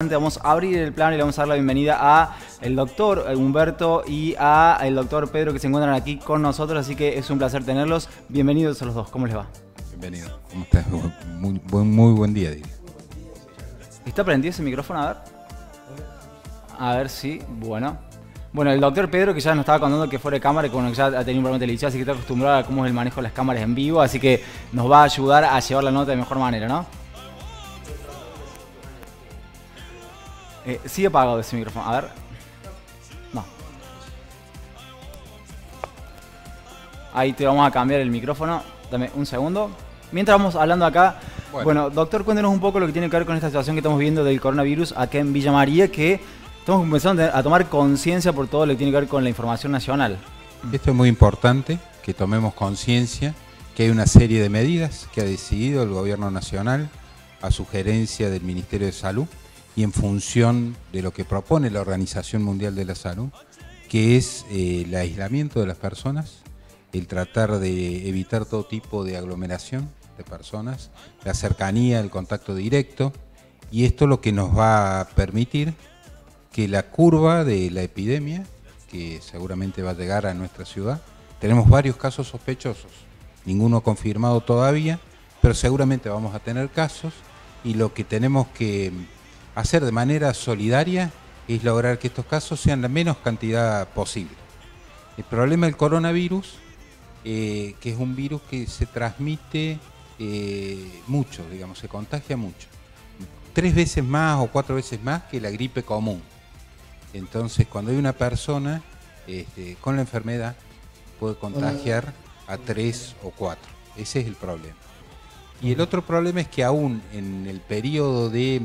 Vamos a abrir el plano y le vamos a dar la bienvenida a el doctor Humberto y a el doctor Pedro, que se encuentran aquí con nosotros, así que es un placer tenerlos. Bienvenidos a los dos, ¿cómo les va? Bienvenido, ¿cómo estás? Muy buen día, diría. ¿Está prendido ese micrófono? A ver si, bueno. Bueno, el doctor Pedro, que ya nos estaba contando que fuera de cámara, que bueno, ya ha tenido un programa de televisión, así que está acostumbrado a cómo es el manejo de las cámaras en vivo, así que nos va a ayudar a llevar la nota de mejor manera, ¿no? Sigue apagado ese micrófono, a ver. No. Ahí te vamos a cambiar el micrófono. Dame un segundo. Mientras vamos hablando acá, bueno, doctor, cuéntenos un poco lo que tiene que ver con esta situación que estamos viendo del coronavirus acá en Villa María, que estamos comenzando a tomar conciencia por todo lo que tiene que ver con la información nacional. Esto es muy importante, que tomemos conciencia, que hay una serie de medidas que ha decidido el gobierno nacional a sugerencia del Ministerio de Salud y en función de lo que propone la Organización Mundial de la Salud, que es el aislamiento de las personas, el tratar de evitar todo tipo de aglomeración de personas, la cercanía, el contacto directo, y esto es lo que nos va a permitir que la curva de la epidemia, que seguramente va a llegar a nuestra ciudad, tenemos varios casos sospechosos, ninguno confirmado todavía, pero seguramente vamos a tener casos, y lo que tenemos que hacer de manera solidaria es lograr que estos casos sean la menos cantidad posible. El problema del coronavirus, que es un virus que se transmite mucho, digamos, se contagia mucho. 3 veces más o 4 veces más que la gripe común. Entonces, cuando hay una persona con la enfermedad, puede contagiar a 3 o 4. Ese es el problema. Y el otro problema es que aún en el periodo de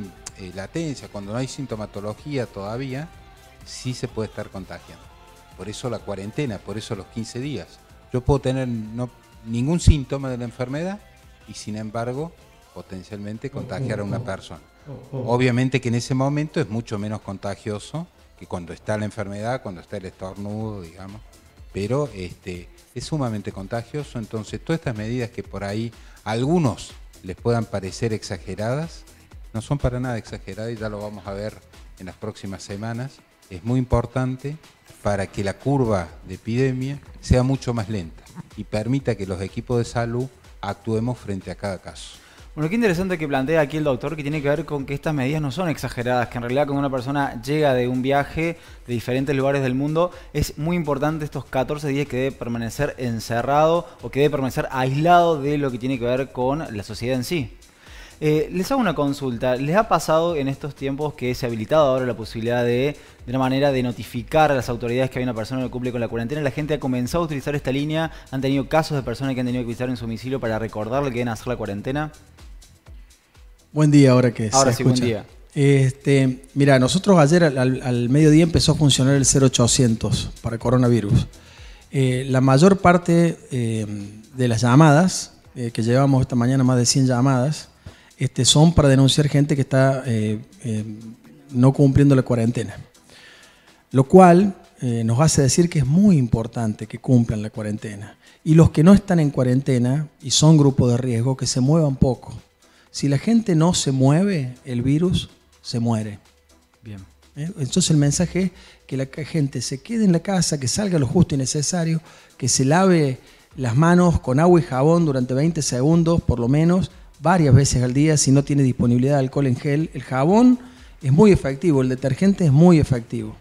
latencia, cuando no hay sintomatología todavía, sí se puede estar contagiando. Por eso la cuarentena, por eso los 15 días. Yo puedo tener ningún síntoma de la enfermedad y sin embargo potencialmente contagiar a una persona. Obviamente que en ese momento es mucho menos contagioso que cuando está la enfermedad, cuando está el estornudo, digamos, pero es sumamente contagioso. Entonces todas estas medidas que por ahí a algunos les puedan parecer exageradas, no son para nada exageradas y ya lo vamos a ver en las próximas semanas. Es muy importante para que la curva de epidemia sea mucho más lenta y permita que los equipos de salud actuemos frente a cada caso. Bueno, qué interesante que plantea aquí el doctor, que tiene que ver con que estas medidas no son exageradas, que en realidad cuando una persona llega de un viaje de diferentes lugares del mundo, es muy importante estos 14 días que debe permanecer encerrado o que debe permanecer aislado de lo que tiene que ver con la sociedad en sí. Les hago una consulta. ¿Les ha pasado en estos tiempos que se ha habilitado ahora la posibilidad de una manera de notificar a las autoridades que hay una persona que cumple con la cuarentena? La gente ha comenzado a utilizar esta línea. ¿Han tenido casos de personas que han tenido que visitar en su domicilio para recordarle que deben hacer la cuarentena? Buen día, ahora que ahora se sí, escucha. Buen día. Mira, nosotros ayer al mediodía empezó a funcionar el 0800 para coronavirus. La mayor parte de las llamadas, que llevamos esta mañana más de 100 llamadas, son para denunciar gente que está no cumpliendo la cuarentena. Lo cual nos hace decir que es muy importante que cumplan la cuarentena. Y los que no están en cuarentena y son grupo de riesgo, que se muevan poco. Si la gente no se mueve, el virus se muere. Bien. Entonces el mensaje es que la gente se quede en la casa, que salga lo justo y necesario, que se lave las manos con agua y jabón durante 20 segundos por lo menos, varias veces al día si no tiene disponibilidad de alcohol en gel. El jabón es muy efectivo, el detergente es muy efectivo.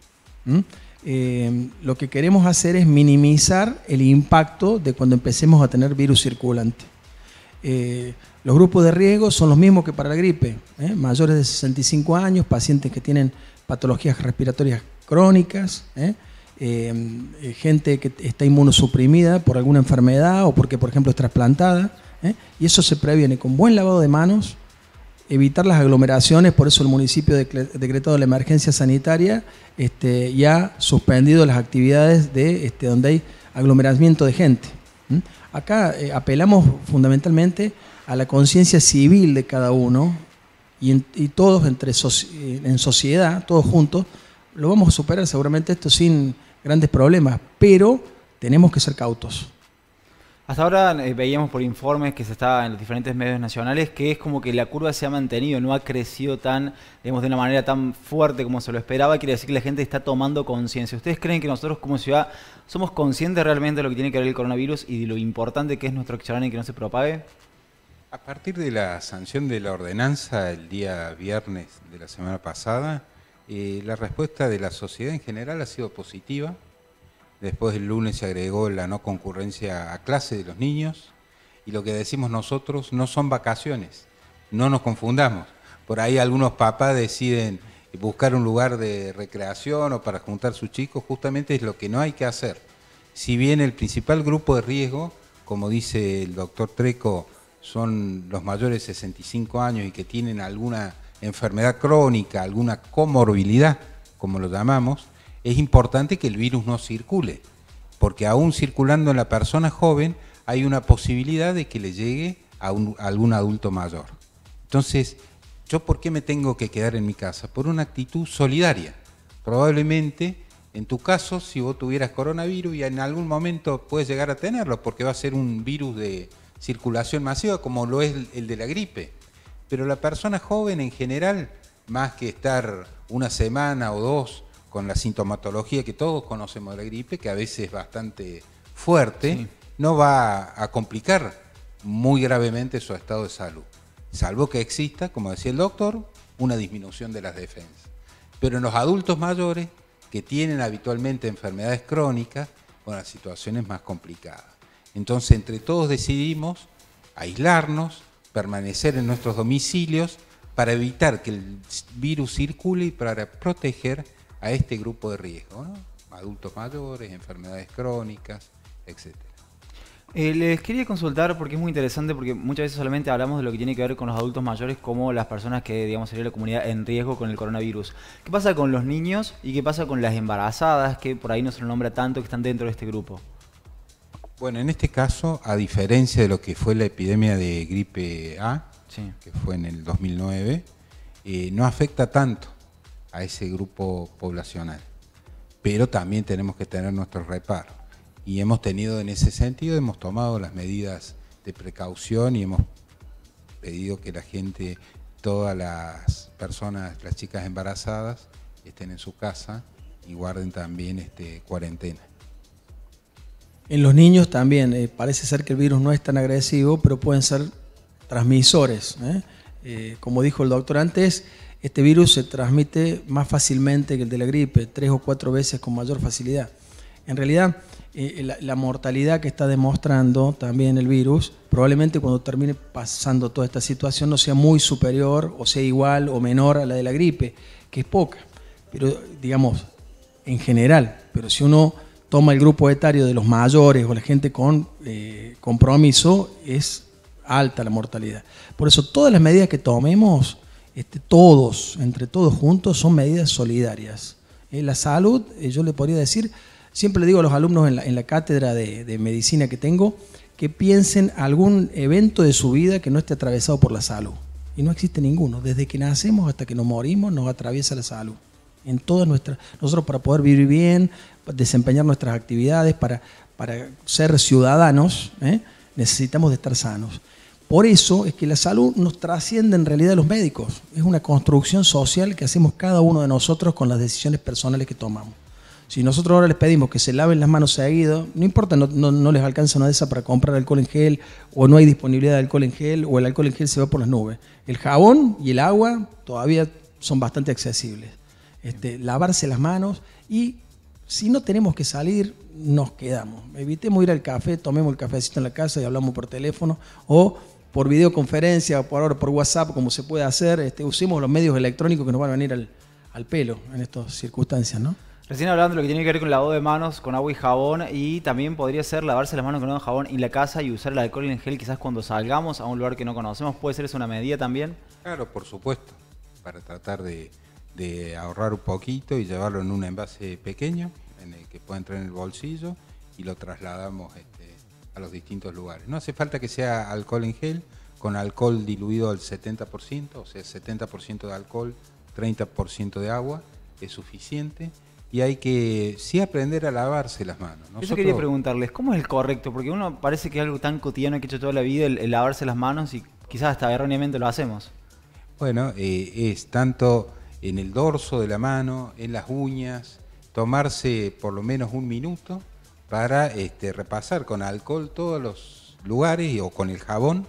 Lo que queremos hacer es minimizar el impacto de cuando empecemos a tener virus circulante. Los grupos de riesgo son los mismos que para la gripe, mayores de 65 años, pacientes que tienen patologías respiratorias crónicas, gente que está inmunosuprimida por alguna enfermedad o porque, por ejemplo, es trasplantada, y eso se previene con buen lavado de manos, evitar las aglomeraciones. Por eso el municipio decretado la emergencia sanitaria y ha suspendido las actividades de donde hay aglomeramiento de gente. Acá apelamos fundamentalmente a la conciencia civil de cada uno y todos en sociedad, todos juntos, lo vamos a superar seguramente esto sin grandes problemas, pero tenemos que ser cautos. Hasta ahora veíamos por informes que se está en los diferentes medios nacionales que es como que la curva se ha mantenido, no ha crecido tan, digamos, de una manera tan fuerte como se lo esperaba. Quiere decir que la gente está tomando conciencia. ¿Ustedes creen que nosotros como ciudad somos conscientes realmente de lo que tiene que ver el coronavirus y de lo importante que es nuestro accionar y que no se propague? A partir de la sanción de la ordenanza el día viernes de la semana pasada, la respuesta de la sociedad en general ha sido positiva. Después el lunes se agregó la no concurrencia a clase de los niños y lo que decimos nosotros no son vacaciones, no nos confundamos. Por ahí algunos papás deciden buscar un lugar de recreación o para juntar sus chicos, justamente es lo que no hay que hacer. Si bien el principal grupo de riesgo, como dice el doctor Treco, son los mayores de 65 años y que tienen alguna enfermedad crónica, alguna comorbilidad, como lo llamamos, es importante que el virus no circule, porque aún circulando en la persona joven hay una posibilidad de que le llegue a algún adulto mayor. Entonces, ¿yo por qué me tengo que quedar en mi casa? Por una actitud solidaria. Probablemente, en tu caso, si vos tuvieras coronavirus y en algún momento puedes llegar a tenerlo, porque va a ser un virus de circulación masiva como lo es el de la gripe. Pero la persona joven en general, más que estar una semana o dos con la sintomatología que todos conocemos de la gripe, que a veces es bastante fuerte, sí, no va a complicar muy gravemente su estado de salud, salvo que exista, como decía el doctor, una disminución de las defensas. Pero en los adultos mayores, que tienen habitualmente enfermedades crónicas, bueno, la situación es más complicada. Entonces, entre todos decidimos aislarnos, permanecer en nuestros domicilios, para evitar que el virus circule y para proteger a este grupo de riesgo, ¿no? Adultos mayores, enfermedades crónicas, etc. Les quería consultar porque es muy interesante, porque muchas veces solamente hablamos de lo que tiene que ver con los adultos mayores como las personas que, digamos, sería la comunidad en riesgo con el coronavirus. ¿Qué pasa con los niños y qué pasa con las embarazadas, que por ahí no se lo nombra tanto, que están dentro de este grupo? Bueno, en este caso, a diferencia de lo que fue la epidemia de gripe A, sí, que fue en el 2009, no afecta tanto a ese grupo poblacional, pero también tenemos que tener nuestros reparos y hemos tenido en ese sentido, hemos tomado las medidas de precaución y hemos pedido que la gente, todas las personas, las chicas embarazadas estén en su casa y guarden también cuarentena. En los niños también parece ser que el virus no es tan agresivo, pero pueden ser transmisores, como dijo el doctor antes, este virus se transmite más fácilmente que el de la gripe, 3 o 4 veces con mayor facilidad. En realidad, la mortalidad que está demostrando también el virus, probablemente cuando termine pasando toda esta situación no sea muy superior, o sea igual o menor a la de la gripe, que es poca, pero digamos, en general. Pero si uno toma el grupo etario de los mayores o la gente con compromiso, es alta la mortalidad. Por eso todas las medidas que tomemos, entre todos juntos, son medidas solidarias. La salud, yo le podría decir, siempre le digo a los alumnos en la cátedra de medicina que tengo, que piensen algún evento de su vida que no esté atravesado por la salud. Y no existe ninguno. Desde que nacemos hasta que nos morimos nos atraviesa la salud. En todas nosotros para poder vivir bien, desempeñar nuestras actividades, para ser ciudadanos, necesitamos de estar sanos. Por eso es que la salud nos trasciende en realidad a los médicos. Es una construcción social que hacemos cada uno de nosotros con las decisiones personales que tomamos. Si nosotros ahora les pedimos que se laven las manos seguido, no importa, no les alcanza una de esas para comprar alcohol en gel, o no hay disponibilidad de alcohol en gel, o el alcohol en gel se va por las nubes. El jabón y el agua todavía son bastante accesibles. Lavarse las manos y si no tenemos que salir, nos quedamos. Evitemos ir al café, tomemos el cafecito en la casa y hablamos por teléfono o por videoconferencia o por WhatsApp, como se puede hacer. Usemos los medios electrónicos que nos van a venir al pelo en estas circunstancias, ¿no? Recién hablando de lo que tiene que ver con lavado de manos con agua y jabón, y también podría ser lavarse las manos con agua y jabón en la casa y usar el alcohol en gel quizás cuando salgamos a un lugar que no conocemos. ¿Puede ser eso una medida también? Claro, por supuesto, para tratar de ahorrar un poquito y llevarlo en un envase pequeño en el que pueda entrar en el bolsillo y lo trasladamos a los distintos lugares. No hace falta que sea alcohol en gel, con alcohol diluido al 70%, o sea, 70% de alcohol, 30% de agua, es suficiente. y hay que sí aprender a lavarse las manos. Eso quería preguntarles, ¿cómo es el correcto? Porque uno parece que es algo tan cotidiano que he hecho toda la vida, el lavarse las manos, y quizás hasta erróneamente lo hacemos. Bueno, es tanto en el dorso de la mano, en las uñas, tomarse por lo menos un minuto para repasar con alcohol todos los lugares o con el jabón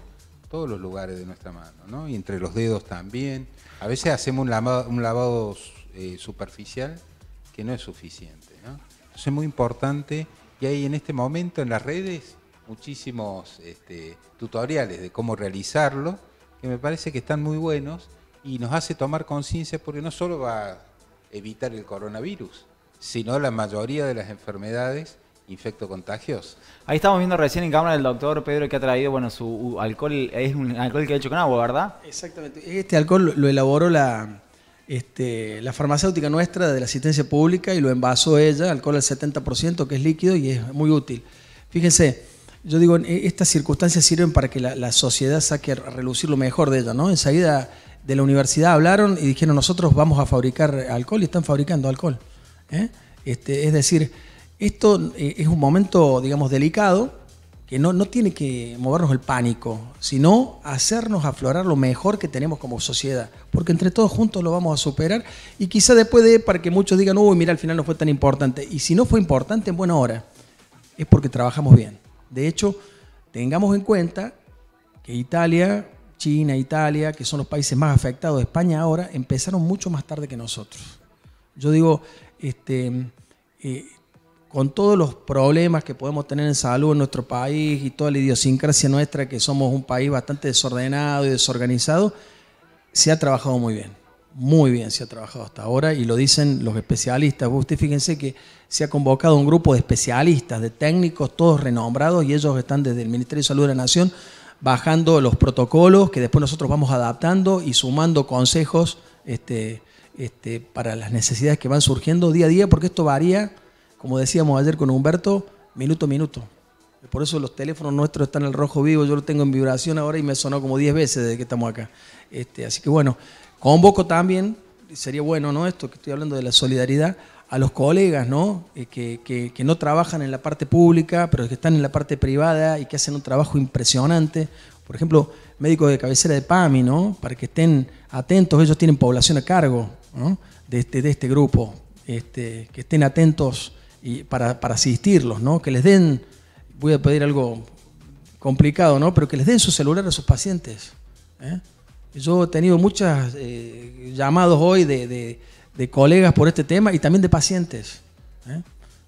todos los lugares de nuestra mano, ¿no? Y entre los dedos también. A veces hacemos un lavado superficial que no es suficiente, ¿no? Entonces es muy importante, y hay en este momento en las redes muchísimos tutoriales de cómo realizarlo, que me parece que están muy buenos y nos hace tomar conciencia, porque no solo va a evitar el coronavirus, sino la mayoría de las enfermedades infectocontagiosas. Ahí estamos viendo recién en cámara el doctor Pedro, que ha traído, bueno, su alcohol, es un alcohol que ha hecho con agua, ¿verdad? Exactamente. Este alcohol lo elaboró la farmacéutica nuestra de la asistencia pública y lo envasó ella, alcohol al 70%, que es líquido y es muy útil. Fíjense, yo digo, estas circunstancias sirven para que la sociedad saque a relucir lo mejor de ella, ¿no? Enseguida de la universidad hablaron y dijeron, nosotros vamos a fabricar alcohol, y están fabricando alcohol. Es decir, esto es un momento, digamos, delicado, que no tiene que movernos el pánico, sino hacernos aflorar lo mejor que tenemos como sociedad, porque entre todos juntos lo vamos a superar, y quizá después para que muchos digan, uy, mira, al final no fue tan importante, y si no fue importante, en buena hora, es porque trabajamos bien. De hecho, tengamos en cuenta que Italia, China, Italia, que son los países más afectados, España ahora, empezaron mucho más tarde que nosotros. Yo digo, con todos los problemas que podemos tener en salud en nuestro país y toda la idiosincrasia nuestra, que somos un país bastante desordenado y desorganizado, se ha trabajado muy bien se ha trabajado hasta ahora, y lo dicen los especialistas. Ustedes fíjense que se ha convocado un grupo de especialistas, de técnicos, todos renombrados, y ellos están desde el Ministerio de Salud de la Nación bajando los protocolos que después nosotros vamos adaptando y sumando consejos para las necesidades que van surgiendo día a día, porque esto varía, como decíamos ayer con Humberto, minuto a minuto. Por eso los teléfonos nuestros están en el rojo vivo, yo lo tengo en vibración ahora y me sonó como 10 veces desde que estamos acá. Así que bueno, convoco también, sería bueno, ¿no?, esto que estoy hablando de la solidaridad, a los colegas, ¿no?, que no trabajan en la parte pública, pero que están en la parte privada y que hacen un trabajo impresionante. Por ejemplo, médicos de cabecera de PAMI, ¿no?, para que estén atentos, ellos tienen población a cargo, ¿no?, de este grupo, que estén atentos y para asistirlos, ¿no?, que les den, voy a pedir algo complicado, ¿no?, pero que les den su celular a sus pacientes. Yo he tenido muchos llamados hoy de colegas por este tema y también de pacientes.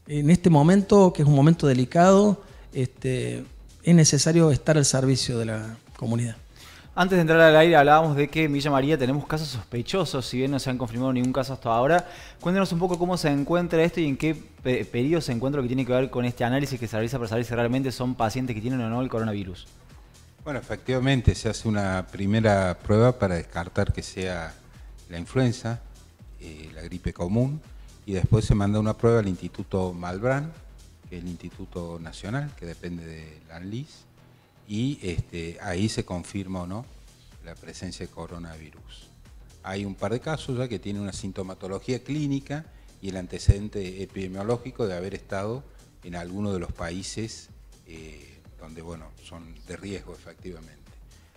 En este momento, que es un momento delicado, es necesario estar al servicio de la comunidad. Antes de entrar al aire hablábamos de que en Villa María tenemos casos sospechosos, si bien no se han confirmado ningún caso hasta ahora. Cuéntenos un poco cómo se encuentra esto y en qué periodo se encuentra, lo que tiene que ver con este análisis que se realiza para saber si realmente son pacientes que tienen o no el coronavirus. Bueno, efectivamente se hace una primera prueba para descartar que sea la influenza, la gripe común, y después se manda una prueba al Instituto Malbrán, que es el Instituto Nacional, que depende de la ANLIS, y ahí se confirma o no la presencia de coronavirus. Hay un par de casos ya que tienen una sintomatología clínica y el antecedente epidemiológico de haber estado en alguno de los países donde, bueno, son de riesgo efectivamente.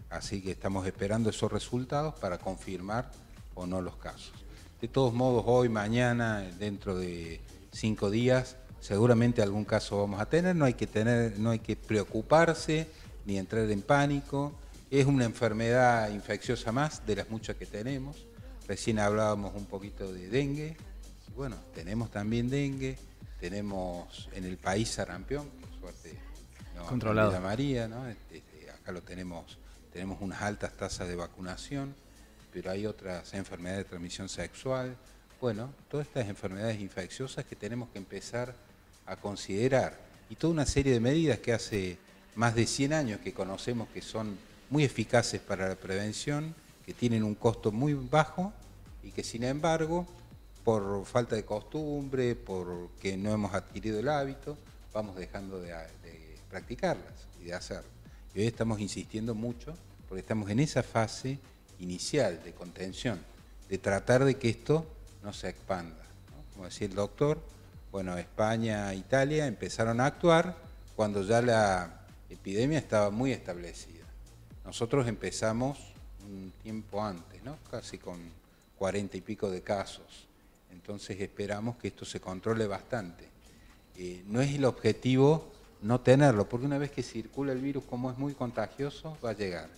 Así que estamos esperando esos resultados para confirmar o no los casos. De todos modos, hoy, mañana, dentro de 5 días, seguramente algún caso vamos a tener. No hay que preocuparse ni entrar en pánico. Es una enfermedad infecciosa más de las muchas que tenemos. Recién hablábamos un poquito de dengue. Bueno, tenemos también dengue. Tenemos en el país sarampión, por suerte, no, controlado. Villa María, ¿no? Acá lo tenemos unas altas tasas de vacunación, pero hay otras enfermedades de transmisión sexual. Bueno, todas estas enfermedades infecciosas que tenemos que empezar a considerar, y toda una serie de medidas que hace más de 100 años que conocemos que son muy eficaces para la prevención, que tienen un costo muy bajo y que sin embargo, por falta de costumbre, porque no hemos adquirido el hábito, vamos dejando de practicarlas y de hacerlas. Y hoy estamos insistiendo mucho porque estamos en esa fase inicial de contención, de tratar de que esto no se expanda, ¿no? como decía el doctor, bueno, España, Italia empezaron a actuar cuando ya la epidemia estaba muy establecida. Nosotros empezamos un tiempo antes, ¿no? Casi con 40 y pico de casos. Entonces esperamos que esto se controle bastante. No es el objetivo no tenerlo, porque una vez que circula el virus, como es muy contagioso, va a llegar.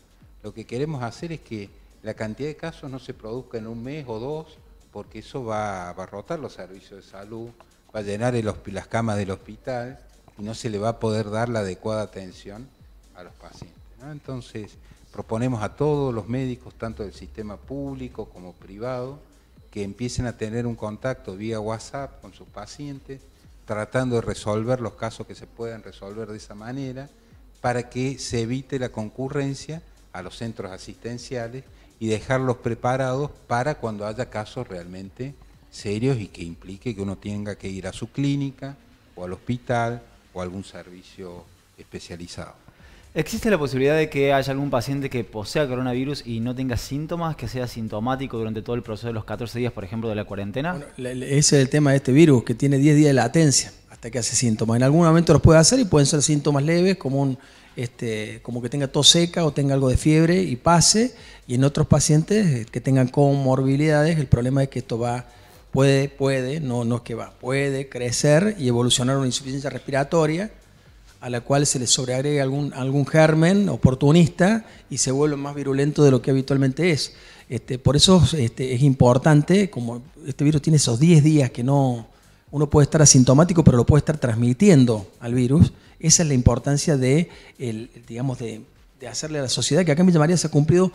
Lo que queremos hacer es que la cantidad de casos no se produzca en un mes o dos, porque eso va a abarrotar los servicios de salud, va a llenar las camas del hospital y no se le va a poder dar la adecuada atención a los pacientes, ¿no? Entonces, proponemos a todos los médicos, tanto del sistema público como privado, que empiecen a tener un contacto vía WhatsApp con sus pacientes, tratando de resolver los casos que se puedan resolver de esa manera, para que se evite la concurrencia a los centros asistenciales y dejarlos preparados para cuando haya casos realmente serios y que implique que uno tenga que ir a su clínica o al hospital o a algún servicio especializado. ¿Existe la posibilidad de que haya algún paciente que posea coronavirus y no tenga síntomas, que sea sintomático durante todo el proceso de los 14 días, por ejemplo, de la cuarentena? Bueno, ese es el tema de este virus, que tiene 10 días de latencia hasta que hace síntomas. En algún momento los puede hacer y pueden ser síntomas leves, como como que tenga tos seca o tenga algo de fiebre y pase, y en otros pacientes que tengan comorbilidades, el problema es que esto puede crecer y evolucionar una insuficiencia respiratoria, a la cual se le sobreagrega algún germen oportunista y se vuelve más virulento de lo que habitualmente es. Por eso es importante, como este virus tiene esos 10 días que uno puede estar asintomático, pero lo puede estar transmitiendo al virus. Esa es la importancia de hacerle a la sociedad, que acá en Villa María se ha cumplido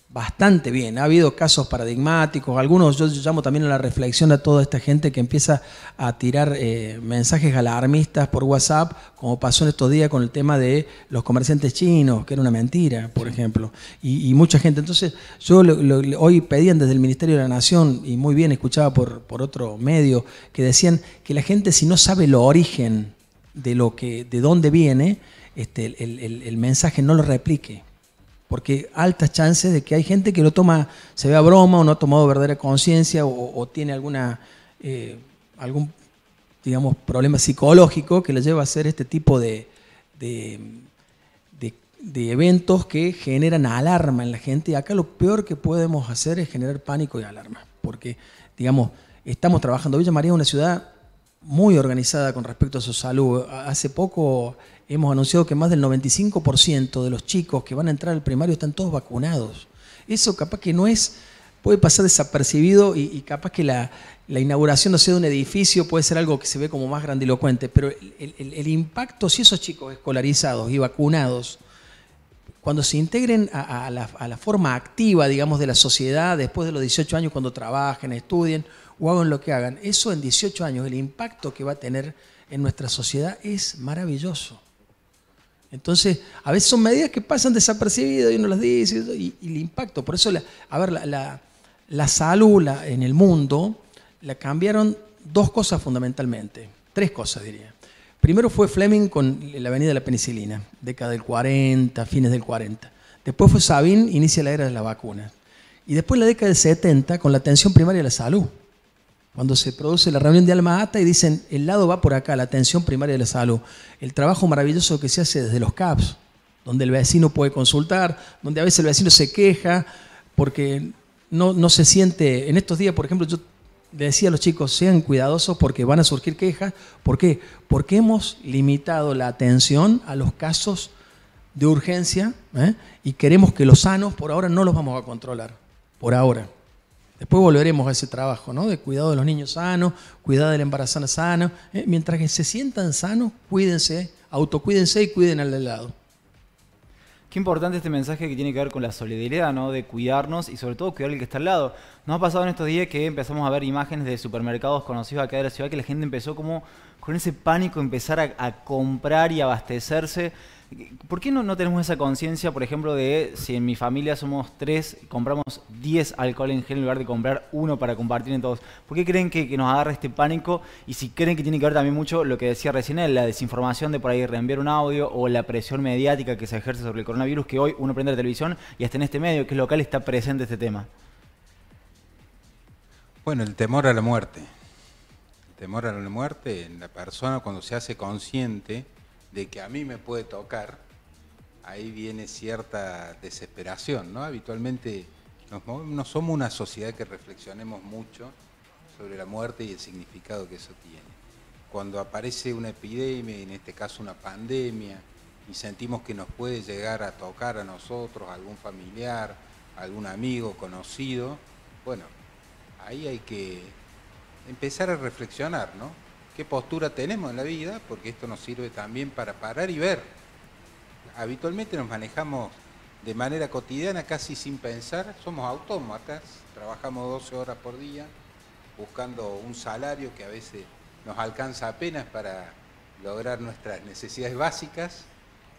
bastante bien. Ha habido casos paradigmáticos, algunos yo llamo también a la reflexión a toda esta gente que empieza a tirar mensajes alarmistas por WhatsApp, como pasó en estos días con el tema de los comerciantes chinos, que era una mentira, por ejemplo, y mucha gente. Entonces yo hoy pedían desde el Ministerio de la Nación, y muy bien escuchaba por otro medio, que decían que la gente, si no sabe el origen de dónde viene, el mensaje no lo replique. Porque altas chances de que hay gente que lo toma, se ve a broma o no ha tomado verdadera conciencia o tiene algún problema psicológico que le lleva a hacer este tipo de eventos que generan alarma en la gente. Y acá lo peor que podemos hacer es generar pánico y alarma. Porque, estamos trabajando. Villa María es una ciudad muy organizada con respecto a su salud. Hace poco hemos anunciado que más del 95% de los chicos que van a entrar al primario están todos vacunados. Eso capaz que puede pasar desapercibido y capaz que la inauguración, no sé, de un edificio puede ser algo que se ve como más grandilocuente, pero el impacto, si esos chicos escolarizados y vacunados, cuando se integren a la forma activa, de la sociedad, después de los 18 años, cuando trabajen, estudien o hagan lo que hagan, eso en 18 años, el impacto que va a tener en nuestra sociedad es maravilloso. Entonces, a veces son medidas que pasan desapercibidas y uno las dice, y el impacto. Por eso, la salud en el mundo la cambiaron dos cosas fundamentalmente, tres cosas diría. Primero fue Fleming con la avenida de la penicilina, década del 40, fines del 40. Después fue Sabin, inicia la era de las vacunas. Y después la década del 70 con la atención primaria de la salud. Cuando se produce la reunión de Alma Ata y dicen, el lado va por acá, la atención primaria de la salud. El trabajo maravilloso que se hace desde los CAPS, donde el vecino puede consultar, donde a veces el vecino se queja porque no se siente. En estos días, por ejemplo, yo le decía a los chicos, sean cuidadosos porque van a surgir quejas. ¿Por qué? Porque hemos limitado la atención a los casos de urgencia, y queremos que los sanos, por ahora no los vamos a controlar, por ahora. Después volveremos a ese trabajo, ¿no? De cuidado de los niños sanos, cuidado de la embarazada sana. Mientras que se sientan sanos, cuídense, autocuídense y cuiden al de lado. Qué importante este mensaje que tiene que ver con la solidaridad, ¿no? De cuidarnos y sobre todo cuidar al que está al lado. Nos ha pasado en estos días que empezamos a ver imágenes de supermercados conocidos acá de la ciudad, que la gente empezó como con ese pánico empezar a comprar y abastecerse. ¿Por qué no tenemos esa conciencia, por ejemplo, de si en mi familia somos 3, compramos 10 alcohol en gel en lugar de comprar 1 para compartir en todos? ¿Por qué creen que nos agarra este pánico? Y si creen que tiene que ver también mucho lo que decía recién él, la desinformación de por ahí reenviar un audio o la presión mediática que se ejerce sobre el coronavirus, que hoy uno prende la televisión y hasta en este medio que es local está presente este tema. Bueno, el temor a la muerte. temor a la muerte, en la persona cuando se hace consciente de que a mí me puede tocar, ahí viene cierta desesperación, ¿no? Habitualmente no somos una sociedad que reflexionemos mucho sobre la muerte y el significado que eso tiene. Cuando aparece una epidemia, en este caso una pandemia, y sentimos que nos puede llegar a tocar a nosotros, a algún familiar, a algún amigo, conocido, bueno, ahí hay que empezar a reflexionar, ¿no? ¿Qué postura tenemos en la vida? Porque esto nos sirve también para parar y ver. Habitualmente nos manejamos de manera cotidiana, casi sin pensar, somos autómatas, trabajamos 12 horas por día, buscando un salario que a veces nos alcanza apenas para lograr nuestras necesidades básicas,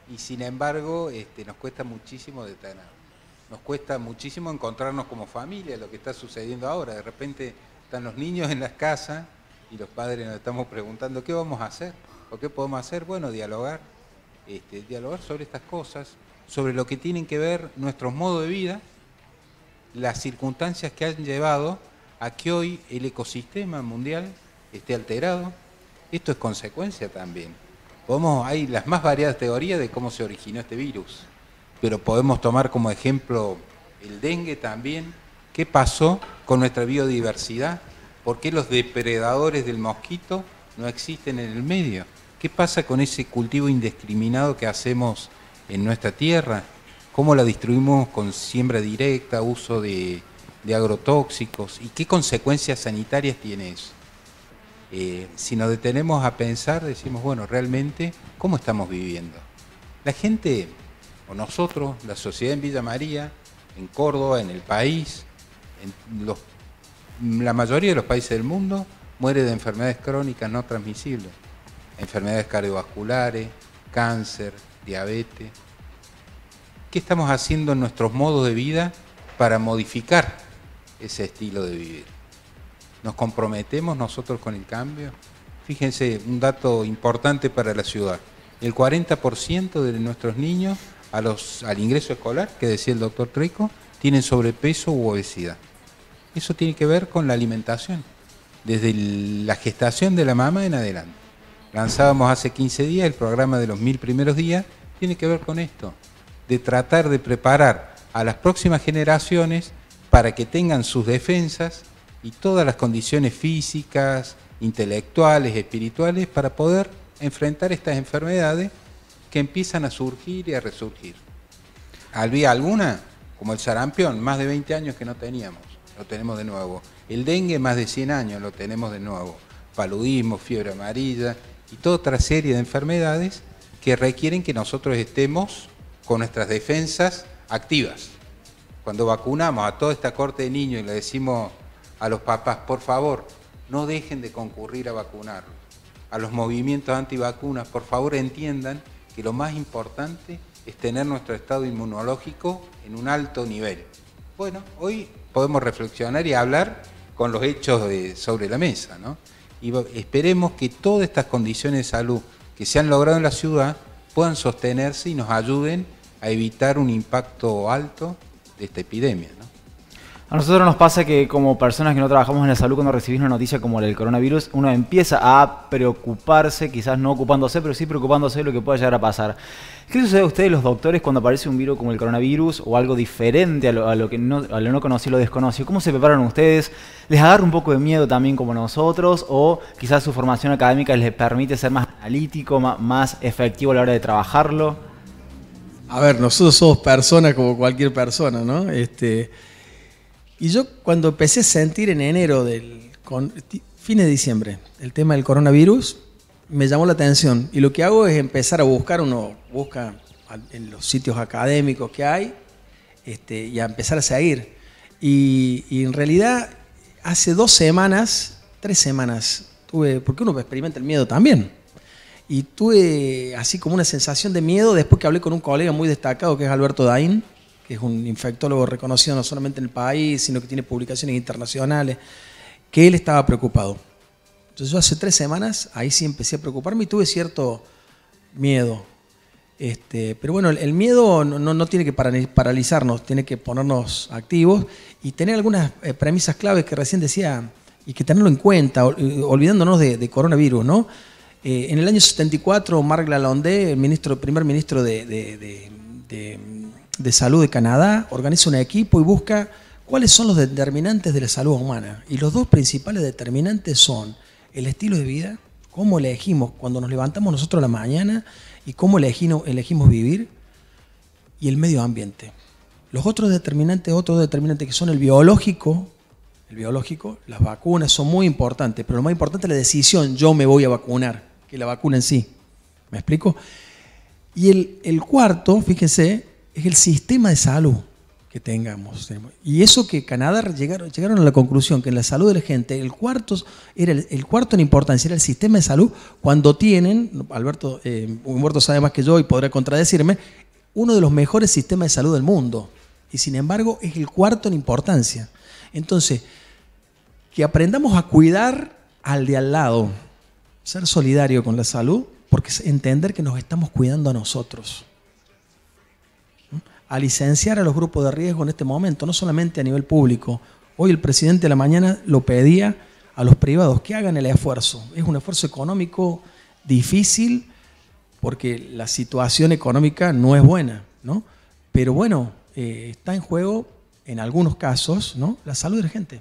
y sin embargo nos cuesta muchísimo detener. Nos cuesta muchísimo encontrarnos como familia, lo que está sucediendo ahora. De repente están los niños en las casas y los padres nos estamos preguntando ¿qué vamos a hacer? ¿O qué podemos hacer? Bueno, dialogar sobre estas cosas, sobre lo que tienen que ver nuestros modos de vida, las circunstancias que han llevado a que hoy el ecosistema mundial esté alterado. Esto es consecuencia también. Hay las más variadas teorías de cómo se originó este virus, pero podemos tomar como ejemplo el dengue también. ¿Qué pasó con nuestra biodiversidad? ¿Por qué los depredadores del mosquito no existen en el medio? ¿Qué pasa con ese cultivo indiscriminado que hacemos en nuestra tierra? ¿Cómo la destruimos con siembra directa, uso de agrotóxicos? ¿Y qué consecuencias sanitarias tiene eso? Si nos detenemos a pensar, decimos, bueno, realmente, ¿cómo estamos viviendo? La gente, o nosotros, la sociedad en Villa María, en Córdoba, en el país, la mayoría de los países del mundo, muere de enfermedades crónicas no transmisibles, enfermedades cardiovasculares, cáncer, diabetes. ¿Qué estamos haciendo en nuestros modos de vida para modificar ese estilo de vivir? ¿Nos comprometemos nosotros con el cambio? Fíjense, un dato importante para la ciudad. El 40% de nuestros niños al ingreso escolar, que decía el doctor Treco, tienen sobrepeso u obesidad. Eso tiene que ver con la alimentación, desde la gestación de la mamá en adelante. Lanzábamos hace 15 días el programa de los 1000 primeros días, tiene que ver con esto, de tratar de preparar a las próximas generaciones para que tengan sus defensas y todas las condiciones físicas, intelectuales, espirituales, para poder enfrentar estas enfermedades que empiezan a surgir y a resurgir. Había alguna, como el sarampión, más de 20 años que no teníamos, lo tenemos de nuevo. El dengue, más de 100 años, lo tenemos de nuevo. Paludismo, fiebre amarilla y toda otra serie de enfermedades que requieren que nosotros estemos con nuestras defensas activas. Cuando vacunamos a toda esta corte de niños y le decimos a los papás, por favor, no dejen de concurrir a vacunarlos. A los movimientos antivacunas, por favor entiendan que lo más importante es tener nuestro estado inmunológico en un alto nivel. Bueno, hoy podemos reflexionar y hablar con los hechos sobre la mesa, ¿no? Y esperemos que todas estas condiciones de salud que se han logrado en la ciudad puedan sostenerse y nos ayuden a evitar un impacto alto de esta epidemia, ¿no? A nosotros nos pasa que como personas que no trabajamos en la salud, cuando recibimos una noticia como la del coronavirus, uno empieza a preocuparse, quizás no ocupándose, pero sí preocupándose de lo que pueda llegar a pasar. ¿Qué sucede a ustedes, los doctores, cuando aparece un virus como el coronavirus o algo diferente a lo no conocido, lo desconocido? ¿Cómo se preparan ustedes? ¿Les agarra un poco de miedo también como nosotros? ¿O quizás su formación académica les permite ser más analítico, más efectivo a la hora de trabajarlo? A ver, nosotros somos personas como cualquier persona, ¿no? Y yo cuando empecé a sentir en enero, fines de diciembre, el tema del coronavirus, me llamó la atención. Y lo que hago es empezar a buscar, uno busca en los sitios académicos que hay, y a empezar a seguir. Y en realidad, hace 3 semanas, porque uno experimenta el miedo también. Y tuve así como una sensación de miedo después que hablé con un colega muy destacado que es Alberto Daín, que es un infectólogo reconocido no solamente en el país, sino que tiene publicaciones internacionales, que él estaba preocupado. Entonces yo hace 3 semanas, ahí sí empecé a preocuparme y tuve cierto miedo. Pero bueno, el miedo no tiene que paralizarnos, tiene que ponernos activos y tener algunas premisas claves que recién decía y que tenerlo en cuenta, olvidándonos de coronavirus, ¿no? En el año 74, Marc Lalonde, el primer ministro de Salud de Canadá, organiza un equipo y busca cuáles son los determinantes de la salud humana. Y los dos principales determinantes son el estilo de vida, cómo elegimos cuando nos levantamos nosotros a la mañana y cómo elegimos vivir, y el medio ambiente. Los otros determinantes que son el biológico, las vacunas son muy importantes, pero lo más importante es la decisión, yo me voy a vacunar, que la vacuna en sí. ¿Me explico? Y el cuarto, fíjense, es el sistema de salud que tengamos. Y eso que Canadá llegaron a la conclusión que en la salud de la gente, el cuarto en importancia era el sistema de salud cuando tienen, Humberto sabe más que yo y podrá contradecirme, uno de los mejores sistemas de salud del mundo. Y sin embargo es el cuarto en importancia. Entonces, que aprendamos a cuidar al de al lado, ser solidario con la salud, porque es entender que nos estamos cuidando a nosotros. A licenciar a los grupos de riesgo en este momento, no solamente a nivel público. Hoy el presidente de la mañana lo pedía a los privados que hagan el esfuerzo. Es un esfuerzo económico difícil porque la situación económica no es buena, ¿no? Pero bueno, está en juego en algunos casos, ¿no?, la salud de la gente.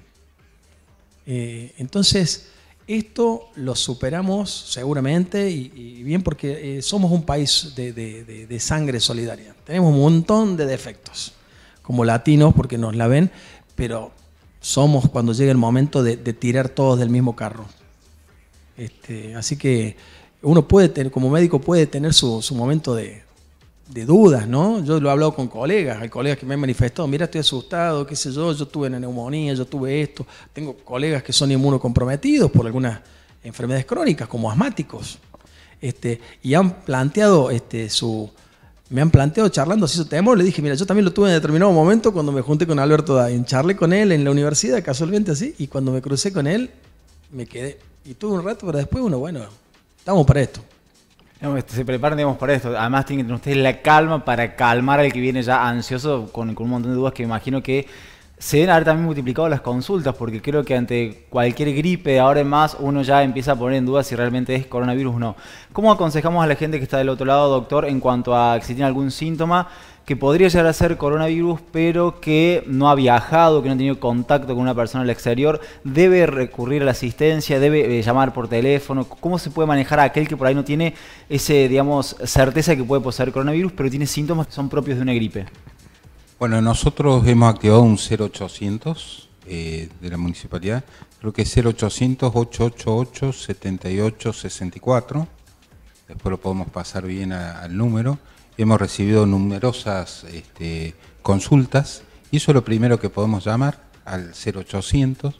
Entonces, esto lo superamos seguramente y bien porque somos un país de sangre solidaria. Tenemos un montón de defectos como latinos porque nos la ven, pero somos cuando llega el momento de tirar todos del mismo carro. Así que uno puede tener, como médico puede tener su momento de dudas, ¿no? Yo lo he hablado con colegas, hay colegas que me han manifestado, mira, estoy asustado, qué sé yo tuve una neumonía, yo tuve esto. Tengo colegas que son inmunocomprometidos por algunas enfermedades crónicas, como asmáticos. Y han planteado me han planteado charlando si eso temor. Le dije, mira, yo también lo tuve en determinado momento cuando me junté con Alberto Dain. Charlé con él en la universidad, casualmente así, y cuando me crucé con él, me quedé. Y tuve un rato, pero después bueno, estamos para esto. Se preparan, digamos, para esto. Además tienen que tener ustedes la calma para calmar al que viene ya ansioso con un montón de dudas que me imagino que se deben haber también multiplicado las consultas, porque creo que ante cualquier gripe ahora en más uno ya empieza a poner en duda si realmente es coronavirus o no. ¿Cómo aconsejamos a la gente que está del otro lado, doctor, en cuanto a si tiene algún síntoma que podría llegar a ser coronavirus, pero que no ha viajado, que no ha tenido contacto con una persona al exterior? ¿Debe recurrir a la asistencia? ¿Debe llamar por teléfono? ¿Cómo se puede manejar a aquel que por ahí no tiene ese, digamos, certeza de que puede poseer coronavirus, pero tiene síntomas que son propios de una gripe? Bueno, nosotros hemos activado un 0800 de la municipalidad, creo que es 0800-888-7864, después lo podemos pasar bien al número. Hemos recibido numerosas consultas y eso es lo primero que podemos llamar al 0800.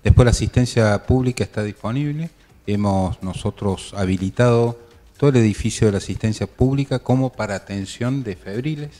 Después la asistencia pública está disponible. Hemos nosotros habilitado todo el edificio de la asistencia pública como para atención de febriles.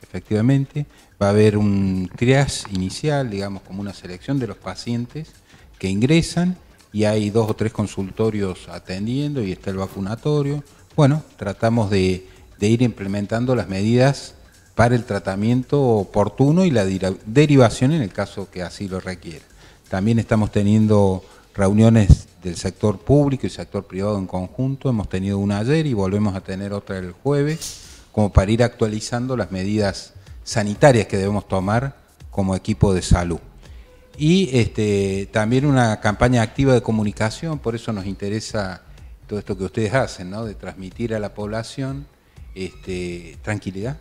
Efectivamente, va a haber un triage inicial, digamos como una selección de los pacientes que ingresan y hay 2 o 3 consultorios atendiendo y está el vacunatorio. Bueno, tratamos de ir implementando las medidas para el tratamiento oportuno y la derivación en el caso que así lo requiera. También estamos teniendo reuniones del sector público y sector privado en conjunto. Hemos tenido una ayer y volvemos a tener otra el jueves, como para ir actualizando las medidas sanitarias que debemos tomar como equipo de salud. Y también una campaña activa de comunicación, por eso nos interesa todo esto que ustedes hacen, ¿no?, de transmitir a la población tranquilidad,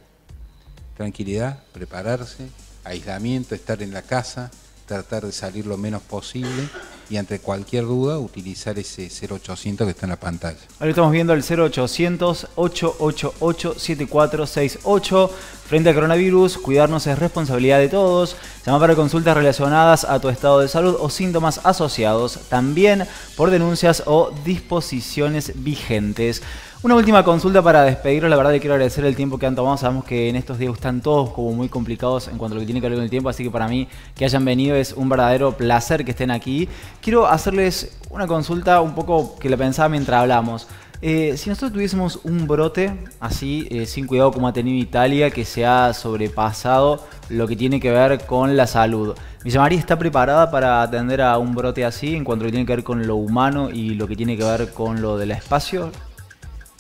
prepararse, aislamiento, estar en la casa, tratar de salir lo menos posible y ante cualquier duda utilizar ese 0800 que está en la pantalla. Ahora estamos viendo el 0800-888-7468. Frente al coronavirus, cuidarnos es responsabilidad de todos. Llama para consultas relacionadas a tu estado de salud o síntomas asociados, también por denuncias o disposiciones vigentes. Una última consulta para despedirnos. La verdad que quiero agradecer el tiempo que han tomado. Sabemos que en estos días están todos como muy complicados en cuanto a lo que tiene que ver con el tiempo, así que para mí que hayan venido es un verdadero placer que estén aquí. Quiero hacerles una consulta un poco que la pensaba mientras hablamos. Si nosotros tuviésemos un brote así, sin cuidado como ha tenido Italia, que se ha sobrepasado lo que tiene que ver con la salud, ¿Villa María está preparada para atender a un brote así en cuanto a lo que tiene que ver con lo humano y lo que tiene que ver con lo del espacio?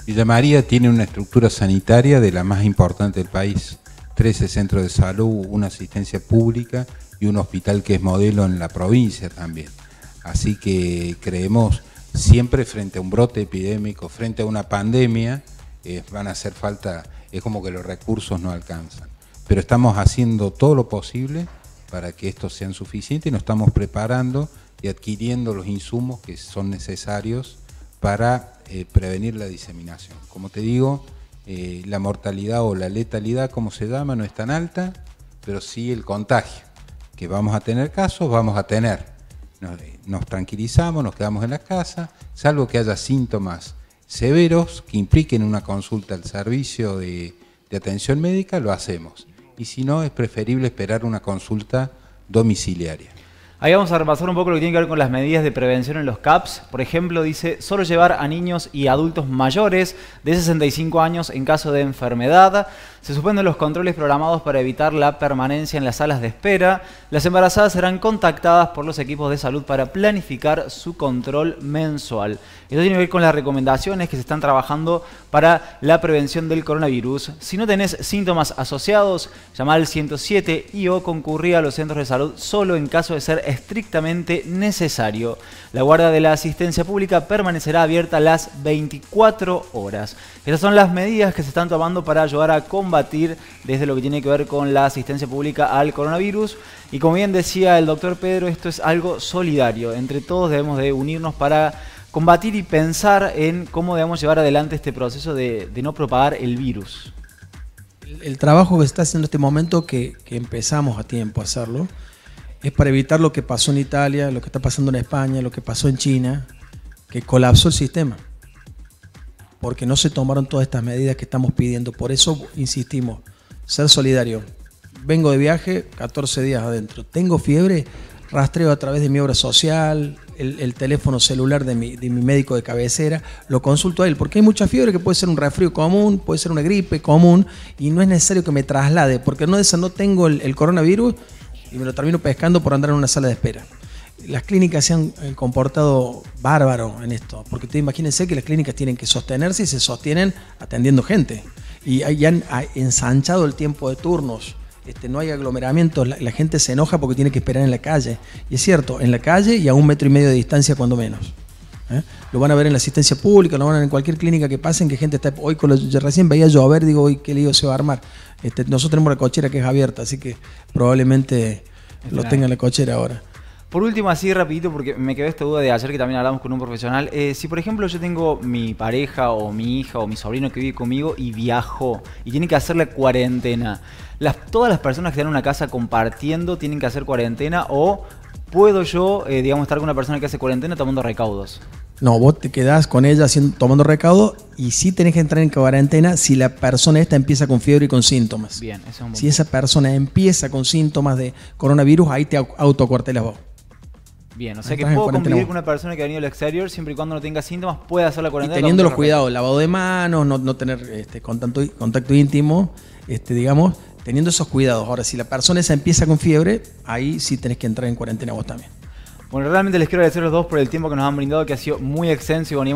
Villa María tiene una estructura sanitaria de la más importante del país. 13 centros de salud, una asistencia pública y un hospital que es modelo en la provincia también. Así que creemos siempre frente a un brote epidémico, frente a una pandemia, van a hacer falta, es como que los recursos no alcanzan. Pero estamos haciendo todo lo posible para que estos sean suficientes y nos estamos preparando y adquiriendo los insumos que son necesarios para prevenir la diseminación. Como te digo, la mortalidad o la letalidad, como se llama, no es tan alta, pero sí el contagio, que vamos a tener casos, vamos a tener. Nos tranquilizamos, nos quedamos en la casa, salvo que haya síntomas severos que impliquen una consulta al servicio de atención médica, lo hacemos. Y si no, es preferible esperar una consulta domiciliaria. Ahí vamos a repasar un poco lo que tiene que ver con las medidas de prevención en los CAPS. Por ejemplo, dice, solo llevar a niños y adultos mayores de 65 años en caso de enfermedad. Se suspenden los controles programados para evitar la permanencia en las salas de espera. Las embarazadas serán contactadas por los equipos de salud para planificar su control mensual. Esto tiene que ver con las recomendaciones que se están trabajando para la prevención del coronavirus. Si no tenés síntomas asociados, llama al 107 y o concurrí a los centros de salud solo en caso de ser estrictamente necesario. La guardia de la asistencia pública permanecerá abierta las 24 horas. Estas son las medidas que se están tomando para ayudar a combatir desde lo que tiene que ver con la asistencia pública al coronavirus. Y como bien decía el doctor Pedro, esto es algo solidario. Entre todos debemos de unirnos para combatir y pensar en cómo debemos llevar adelante este proceso de no propagar el virus. El trabajo que se está haciendo en este momento, que empezamos a tiempo a hacerlo, es para evitar lo que pasó en Italia, lo que está pasando en España, lo que pasó en China, que colapsó el sistema, porque no se tomaron todas estas medidas que estamos pidiendo. Por eso insistimos, ser solidario. Vengo de viaje, 14 días adentro. Tengo fiebre, rastreo a través de mi obra social, el teléfono celular de mi médico de cabecera, lo consulto a él, porque hay mucha fiebre que puede ser un resfrío común, puede ser una gripe común, y no es necesario que me traslade, porque no tengo el coronavirus y me lo termino pescando por andar en una sala de espera. Las clínicas se han comportado bárbaro en esto, porque ustedes imagínense que las clínicas tienen que sostenerse y se sostienen atendiendo gente, y han ensanchado el tiempo de turnos. No hay aglomeramientos, la gente se enoja porque tiene que esperar en la calle. Y es cierto, en la calle y a 1,5 metros de distancia cuando menos. Lo van a ver en la asistencia pública, lo van a ver en cualquier clínica que pasen, que gente está... Hoy recién veía llover, digo, hoy qué lío se va a armar. Nosotros tenemos la cochera que es abierta, así que probablemente lo tenga en la cochera ahora. Por último, así rapidito, porque me quedó esta duda de ayer que también hablamos con un profesional. Si por ejemplo yo tengo mi pareja o mi hija o mi sobrino que vive conmigo y viajó y tiene que hacer la cuarentena, ¿todas las personas que están en una casa compartiendo tienen que hacer cuarentena o puedo yo, estar con una persona que hace cuarentena tomando recaudos? No, vos te quedás con ella tomando recaudo y sí tenés que entrar en cuarentena si la persona esta empieza con fiebre y con síntomas. Bien, eso es un buen Si esa persona empieza con síntomas de coronavirus, ahí te autocuartelas vos. Bien, o sea que puedo convivir con una persona que ha venido al exterior siempre y cuando no tenga síntomas, puede hacer la cuarentena. Y teniendo los cuidados, lavado de manos, no tener contacto íntimo, digamos, teniendo esos cuidados. Ahora, si la persona esa empieza con fiebre, ahí sí tenés que entrar en cuarentena vos también. Bueno, realmente les quiero agradecer a los dos por el tiempo que nos han brindado, que ha sido muy extenso y bonito.